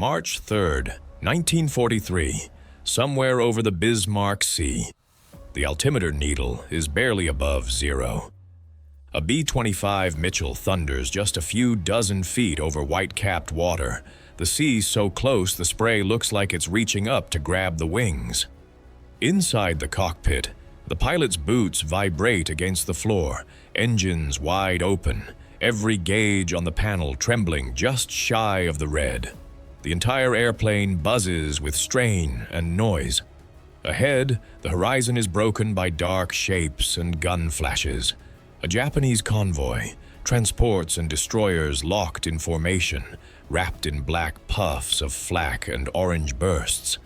March 3rd, 1943, somewhere over the Bismarck Sea. The altimeter needle is barely above zero. A B-25 Mitchell thunders just a few dozen feet over white-capped water, the sea so close the spray looks like it's reaching up to grab the wings. Inside the cockpit, the pilot's boots vibrate against the floor, engines wide open, every gauge on the panel trembling just shy of the red. The entire airplane buzzes with strain and noise. Ahead, the horizon is broken by dark shapes and gun flashes. A Japanese convoy, transports and destroyers locked in formation, wrapped in black puffs of flak and orange bursts.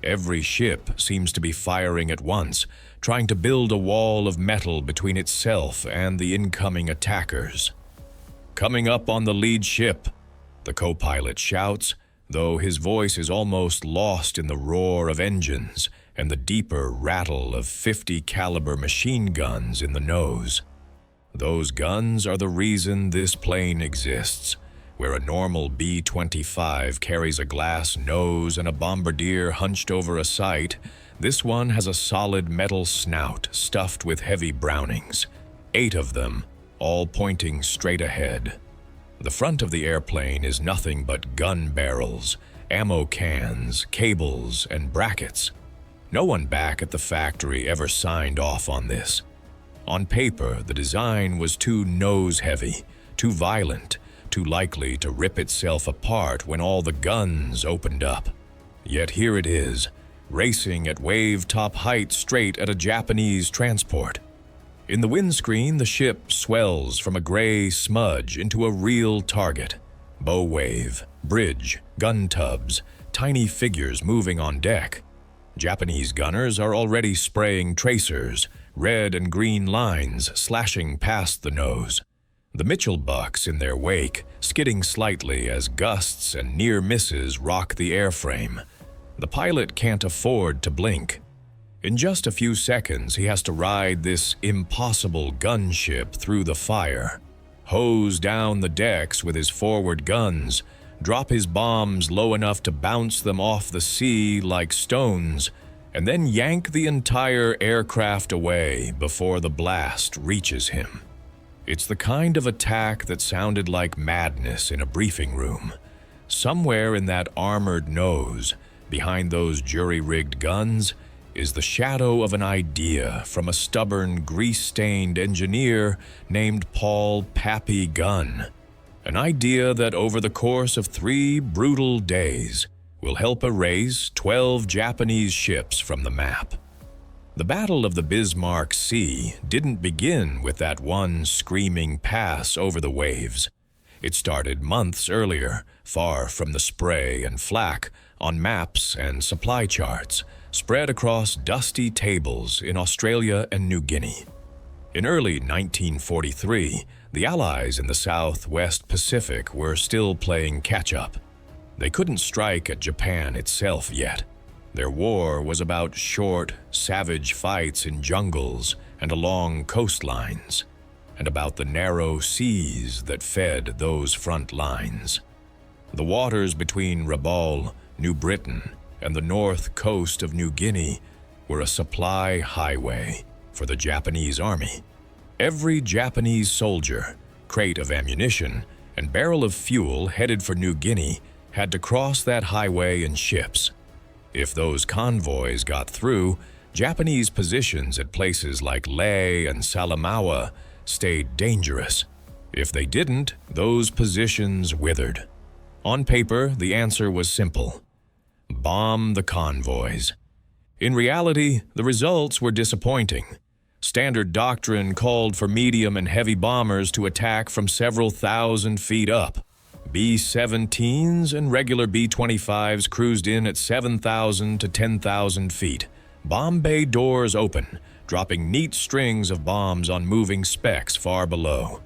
Every ship seems to be firing at once, trying to build a wall of metal between itself and the incoming attackers. "Coming up on the lead ship," the co-pilot shouts, though his voice is almost lost in the roar of engines and the deeper rattle of 50 caliber machine guns in the nose. Those guns are the reason this plane exists. Where a normal B-25 carries a glass nose and a bombardier hunched over a sight, this one has a solid metal snout stuffed with heavy Brownings, 8 of them, all pointing straight ahead. The front of the airplane is nothing but gun barrels, ammo cans, cables, and brackets. No one back at the factory ever signed off on this. On paper, the design was too nose-heavy, too violent, too likely to rip itself apart when all the guns opened up. Yet here it is, racing at wave-top height straight at a Japanese transport. In the windscreen, the ship swells from a gray smudge into a real target. Bow wave, bridge, gun tubs, tiny figures moving on deck. Japanese gunners are already spraying tracers, red and green lines slashing past the nose. The Mitchell bucks in their wake, skidding slightly as gusts and near misses rock the airframe. The pilot can't afford to blink. In just a few seconds, he has to ride this impossible gunship through the fire, hose down the decks with his forward guns, drop his bombs low enough to bounce them off the sea like stones, and then yank the entire aircraft away before the blast reaches him. It's the kind of attack that sounded like madness in a briefing room. Somewhere in that armored nose, behind those jury-rigged guns, is the shadow of an idea from a stubborn, grease-stained engineer named Pappy Gunn. An idea that over the course of 3 brutal days will help erase 12 Japanese ships from the map. The Battle of the Bismarck Sea didn't begin with that one screaming pass over the waves. It started months earlier, far from the spray and flak, on maps and supply charts, spread across dusty tables in Australia and New Guinea. In early 1943, the Allies in the Southwest Pacific were still playing catch-up. They couldn't strike at Japan itself yet. Their war was about short, savage fights in jungles and along coastlines, and about the narrow seas that fed those front lines. The waters between Rabaul, New Britain, and the north coast of New Guinea were a supply highway for the Japanese army. Every Japanese soldier, crate of ammunition, and barrel of fuel headed for New Guinea had to cross that highway in ships. If those convoys got through, Japanese positions at places like Leh and Salamaua stayed dangerous. If they didn't, those positions withered. On paper, the answer was simple: bomb the convoys. In reality, the results were disappointing. Standard doctrine called for medium and heavy bombers to attack from several thousand feet up. B-17s and regular B-25s cruised in at 7,000 to 10,000 feet, bomb bay doors open, dropping neat strings of bombs on moving specks far below.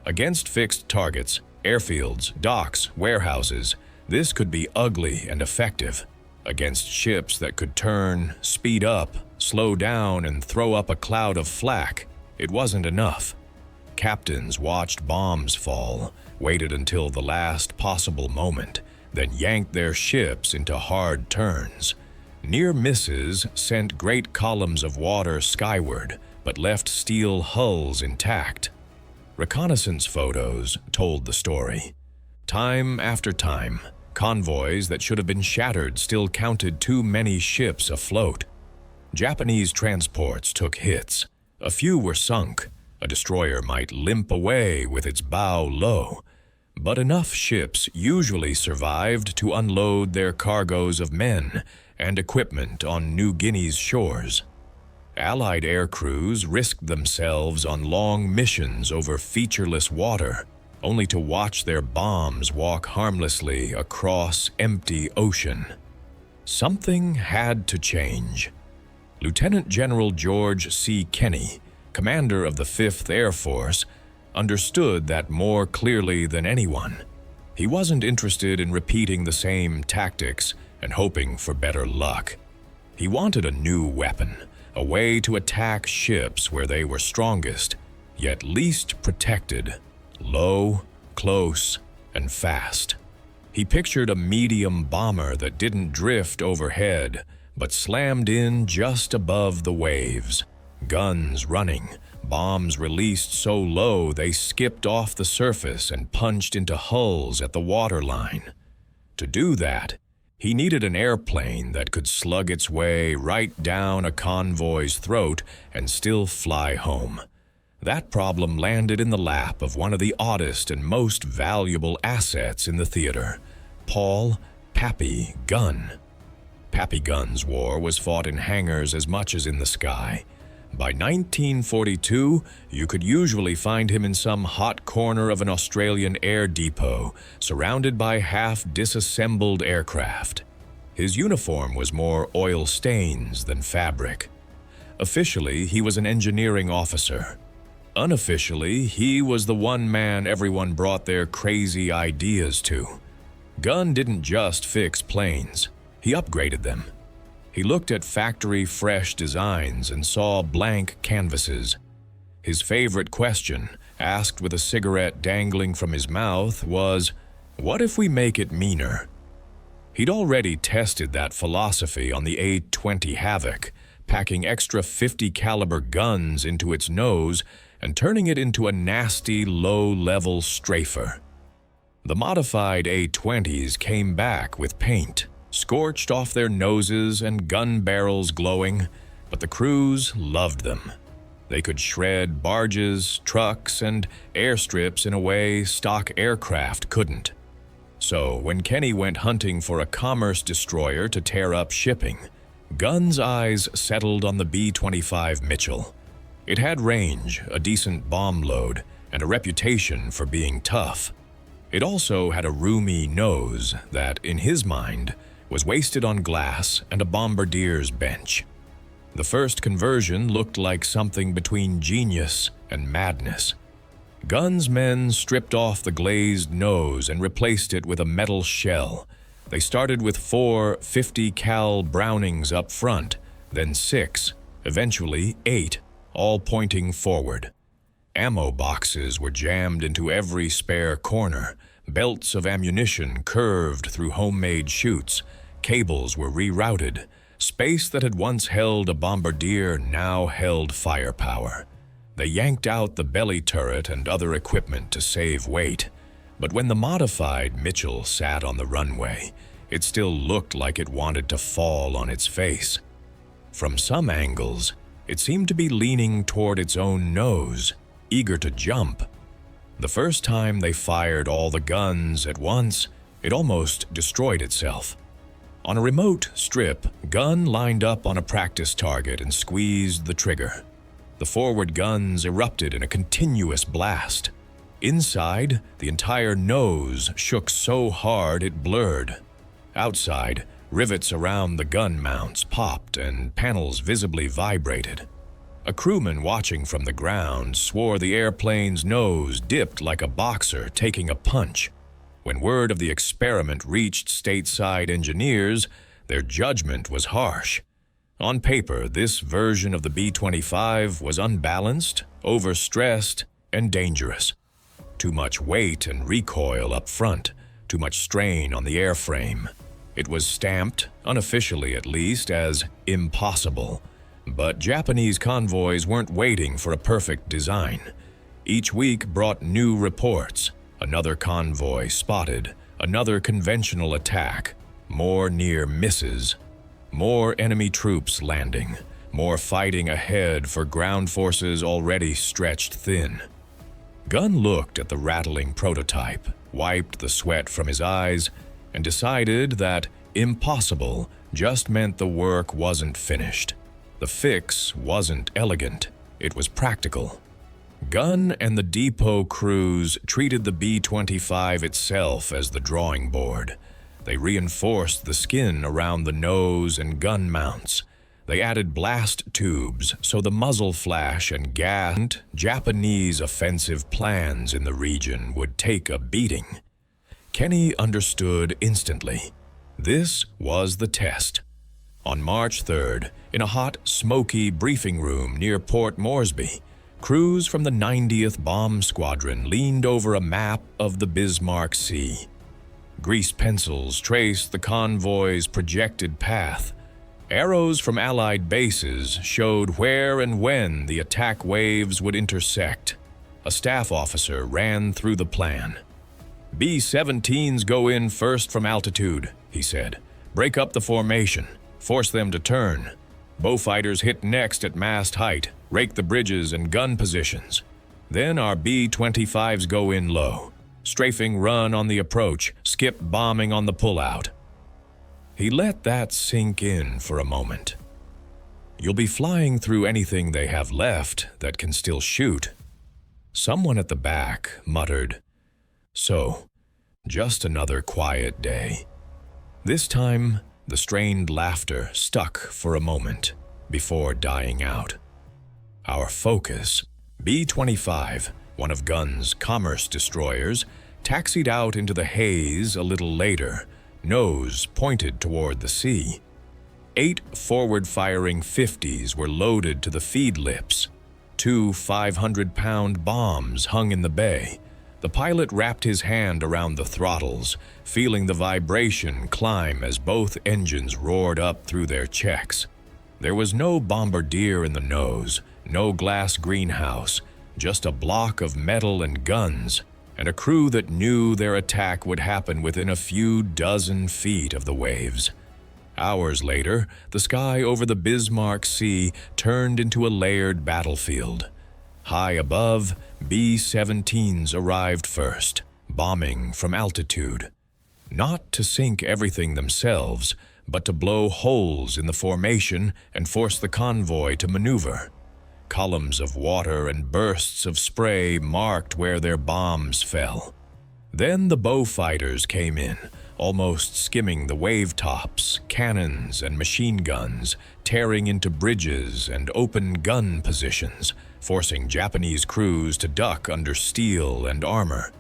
Against fixed targets, airfields, docks, warehouses, this could be ugly and effective. Against ships that could turn, speed up, slow down, and throw up a cloud of flak, it wasn't enough. Captains watched bombs fall, waited until the last possible moment, then yanked their ships into hard turns. Near misses sent great columns of water skyward, but left steel hulls intact. Reconnaissance photos told the story. Time after time, convoys that should have been shattered still counted too many ships afloat. Japanese transports took hits. A few were sunk. A destroyer might limp away with its bow low. But enough ships usually survived to unload their cargoes of men and equipment on New Guinea's shores. Allied air crews risked themselves on long missions over featureless water, only to watch their bombs walk harmlessly across empty ocean. Something had to change. Lieutenant General George C. Kenney, commander of the 5th Air Force, understood that more clearly than anyone. He wasn't interested in repeating the same tactics and hoping for better luck. He wanted a new weapon, a way to attack ships where they were strongest, yet least protected, low, close, and fast. He pictured a medium bomber that didn't drift overhead, but slammed in just above the waves. Guns running, bombs released so low they skipped off the surface and punched into hulls at the waterline. To do that, he needed an airplane that could slug its way right down a convoy's throat and still fly home. That problem landed in the lap of one of the oddest and most valuable assets in the theater, Paul Pappy Gunn. Pappy Gunn's war was fought in hangars as much as in the sky. By 1942, you could usually find him in some hot corner of an Australian air depot, surrounded by half-disassembled aircraft. His uniform was more oil stains than fabric. Officially, he was an engineering officer. Unofficially, he was the one man everyone brought their crazy ideas to. Gunn didn't just fix planes, he upgraded them. He looked at factory-fresh designs and saw blank canvases. His favorite question, asked with a cigarette dangling from his mouth, was, "What if we make it meaner?" He'd already tested that philosophy on the A-20 Havoc, packing extra .50 caliber guns into its nose and turning it into a nasty, low-level strafer. The modified A-20s came back with paint, scorched off their noses and gun barrels glowing, but the crews loved them. They could shred barges, trucks, and airstrips in a way stock aircraft couldn't. So when Kenney went hunting for a commerce destroyer to tear up shipping, Gunn's eyes settled on the B-25 Mitchell. It had range, a decent bomb load, and a reputation for being tough. It also had a roomy nose that, in his mind, was wasted on glass and a bombardier's bench. The first conversion looked like something between genius and madness. Gunn's men stripped off the glazed nose and replaced it with a metal shell. They started with 4 .50 cal Brownings up front, then 6, eventually 8, all pointing forward. Ammo boxes were jammed into every spare corner, belts of ammunition curved through homemade chutes, cables were rerouted, space that had once held a bombardier now held firepower. They yanked out the belly turret and other equipment to save weight, but when the modified Mitchell sat on the runway, it still looked like it wanted to fall on its face. From some angles, it seemed to be leaning toward its own nose, eager to jump. The first time they fired all the guns at once, it almost destroyed itself. On a remote strip, Gunn lined up on a practice target and squeezed the trigger. The forward guns erupted in a continuous blast. Inside, the entire nose shook so hard it blurred. Outside, rivets around the gun mounts popped and panels visibly vibrated. A crewman watching from the ground swore the airplane's nose dipped like a boxer taking a punch. When word of the experiment reached stateside engineers, their judgment was harsh. On paper, this version of the B-25 was unbalanced, overstressed, and dangerous. Too much weight and recoil up front, too much strain on the airframe. It was stamped, unofficially at least, as impossible. But Japanese convoys weren't waiting for a perfect design. Each week brought new reports. Another convoy spotted, another conventional attack, more near misses, more enemy troops landing, more fighting ahead for ground forces already stretched thin. Gunn looked at the rattling prototype, wiped the sweat from his eyes, and decided that impossible just meant the work wasn't finished. The fix wasn't elegant, it was practical. Gunn and the depot crews treated the B-25 itself as the drawing board. They reinforced the skin around the nose and gun mounts. They added blast tubes so the muzzle flash and gas. Japanese offensive plans in the region would take a beating. Kenny understood instantly. This was the test. On March 3rd, in a hot, smoky briefing room near Port Moresby, crews from the 90th Bomb Squadron leaned over a map of the Bismarck Sea. Grease pencils traced the convoy's projected path. Arrows from Allied bases showed where and when the attack waves would intersect. A staff officer ran through the plan. B-17s go in first from altitude, he said. Break up the formation. Force them to turn. Bowfighters hit next at mast height, rake the bridges and gun positions. Then our B-25s go in low. Strafing run on the approach, skip bombing on the pullout. He let that sink in for a moment. You'll be flying through anything they have left that can still shoot. Someone at the back muttered, "So, just another quiet day." This time, the strained laughter stuck for a moment before dying out. Our focus, B-25, one of Gunn's commerce destroyers, taxied out into the haze a little later, nose pointed toward the sea. 8 forward-firing 50s were loaded to the feed lips. 2 500-pound bombs hung in the bay. The pilot wrapped his hand around the throttles, feeling the vibration climb as both engines roared up through their checks. There was no bombardier in the nose, no glass greenhouse, just a block of metal and guns, and a crew that knew their attack would happen within a few dozen feet of the waves. Hours later, the sky over the Bismarck Sea turned into a layered battlefield. High above, B-17s arrived first, bombing from altitude. Not to sink everything themselves, but to blow holes in the formation and force the convoy to maneuver. Columns of water and bursts of spray marked where their bombs fell. Then the bowfighters came in, almost skimming the wave tops, cannons and machine guns, tearing into bridges and open gun positions, forcing Japanese crews to duck under steel and armor.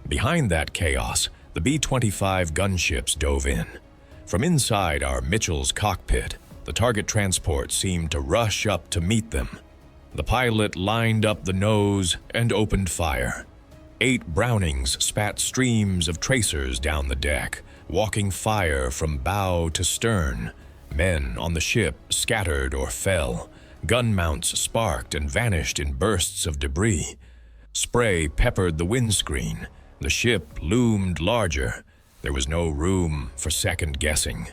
Behind that chaos, the B-25 gunships dove in. From inside our Mitchell's cockpit, the target transport seemed to rush up to meet them. The pilot lined up the nose and opened fire. 8 Brownings spat streams of tracers down the deck, walking fire from bow to stern. Men on the ship scattered or fell. Gun mounts sparked and vanished in bursts of debris. Spray peppered the windscreen. The ship loomed larger. There was no room for second guessing.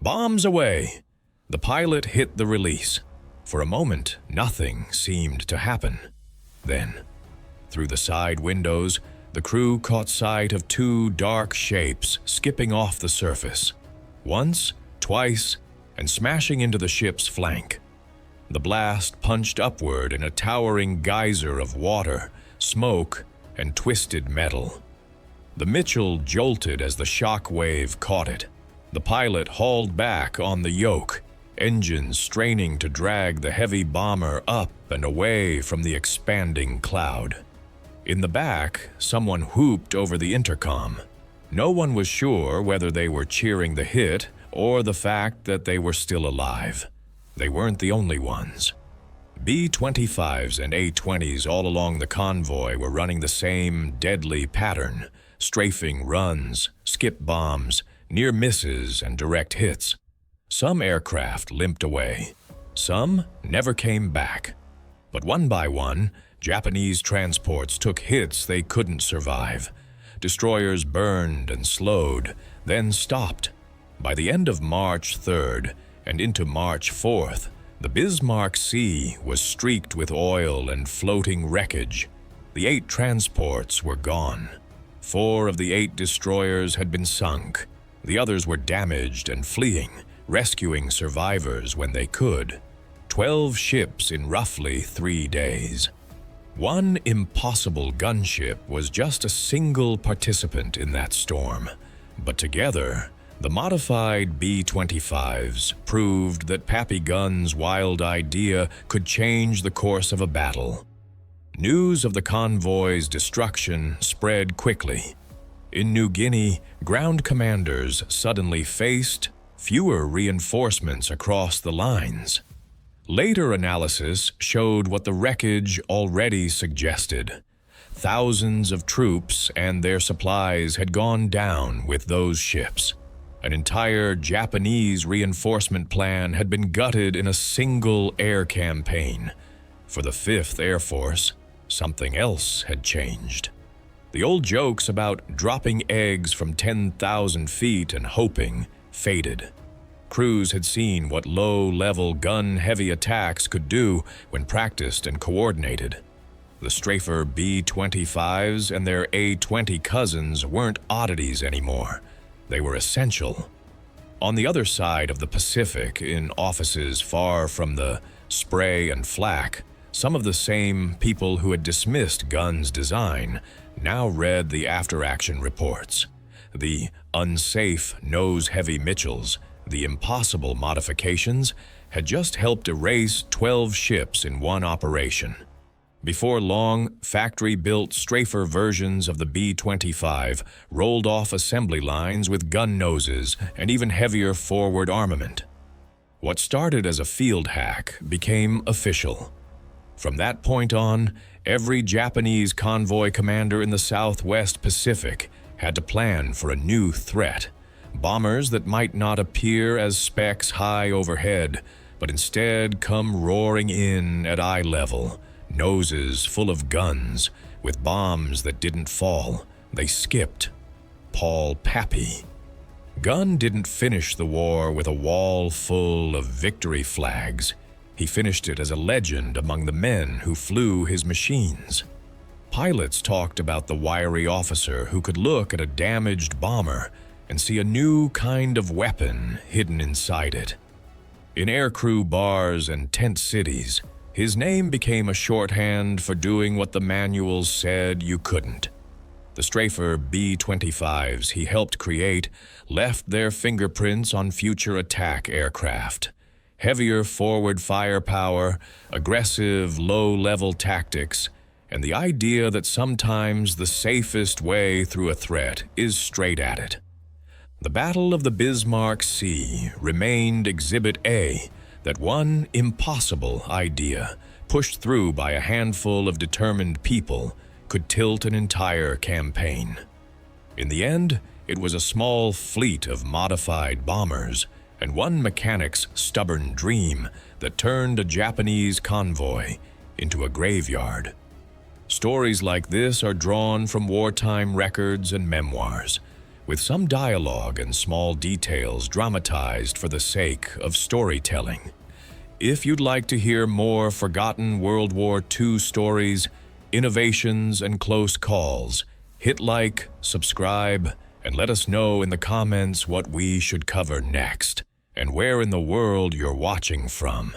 Bombs away! The pilot hit the release. For a moment, nothing seemed to happen. Then, through the side windows, the crew caught sight of 2 dark shapes skipping off the surface. Once, twice, and smashing into the ship's flank. The blast punched upward in a towering geyser of water, smoke, and twisted metal. The Mitchell jolted as the shock wave caught it. The pilot hauled back on the yoke, engines straining to drag the heavy bomber up and away from the expanding cloud. In the back, someone whooped over the intercom. No one was sure whether they were cheering the hit or the fact that they were still alive. They weren't the only ones. B-25s and A-20s all along the convoy were running the same deadly pattern, strafing runs, skip bombs, near misses, and direct hits. Some aircraft limped away. Some never came back. But one by one, Japanese transports took hits they couldn't survive. Destroyers burned and slowed, then stopped. By the end of March 3rd and into March 4th, the Bismarck Sea was streaked with oil and floating wreckage. The 8 transports were gone. 4 of the 8 destroyers had been sunk. The others were damaged and fleeing, rescuing survivors when they could. 12 ships in roughly 3 days. One impossible gunship was just a single participant in that storm. But together, the modified B-25s proved that Pappy Gunn's wild idea could change the course of a battle. News of the convoy's destruction spread quickly. In New Guinea, ground commanders suddenly faced fewer reinforcements across the lines. Later analysis showed what the wreckage already suggested. Thousands of troops and their supplies had gone down with those ships. An entire Japanese reinforcement plan had been gutted in a single air campaign. For the 5th Air Force, something else had changed. The old jokes about dropping eggs from 10,000 feet and hoping faded. Crews had seen what low-level gun-heavy attacks could do when practiced and coordinated. The Strafer B-25s and their A-20 cousins weren't oddities anymore. They were essential. On the other side of the Pacific, in offices far from the spray and flak, some of the same people who had dismissed Gunn's design now read the after-action reports. The unsafe nose-heavy Mitchells, the impossible modifications, had just helped erase 12 ships in one operation. Before long, factory-built Strafer versions of the B-25 rolled off assembly lines with gun noses and even heavier forward armament. What started as a field hack became official. From that point on, every Japanese convoy commander in the Southwest Pacific had to plan for a new threat. Bombers that might not appear as specks high overhead, but instead come roaring in at eye level. Noses full of guns, with bombs that didn't fall, they skipped. Paul Pappy. Gunn didn't finish the war with a wall full of victory flags. He finished it as a legend among the men who flew his machines. Pilots talked about the wiry officer who could look at a damaged bomber and see a new kind of weapon hidden inside it. In aircrew bars and tent cities, his name became a shorthand for doing what the manuals said you couldn't. The Strafer B-25s he helped create left their fingerprints on future attack aircraft. Heavier forward firepower, aggressive low-level tactics, and the idea that sometimes the safest way through a threat is straight at it. The Battle of the Bismarck Sea remained Exhibit A, that one impossible idea, pushed through by a handful of determined people, could tilt an entire campaign. In the end, it was a small fleet of modified bombers and one mechanic's stubborn dream that turned a Japanese convoy into a graveyard. Stories like this are drawn from wartime records and memoirs, with some dialogue and small details dramatized for the sake of storytelling. If you'd like to hear more forgotten World War II stories, innovations, and close calls, hit like, subscribe, and let us know in the comments what we should cover next, and where in the world you're watching from.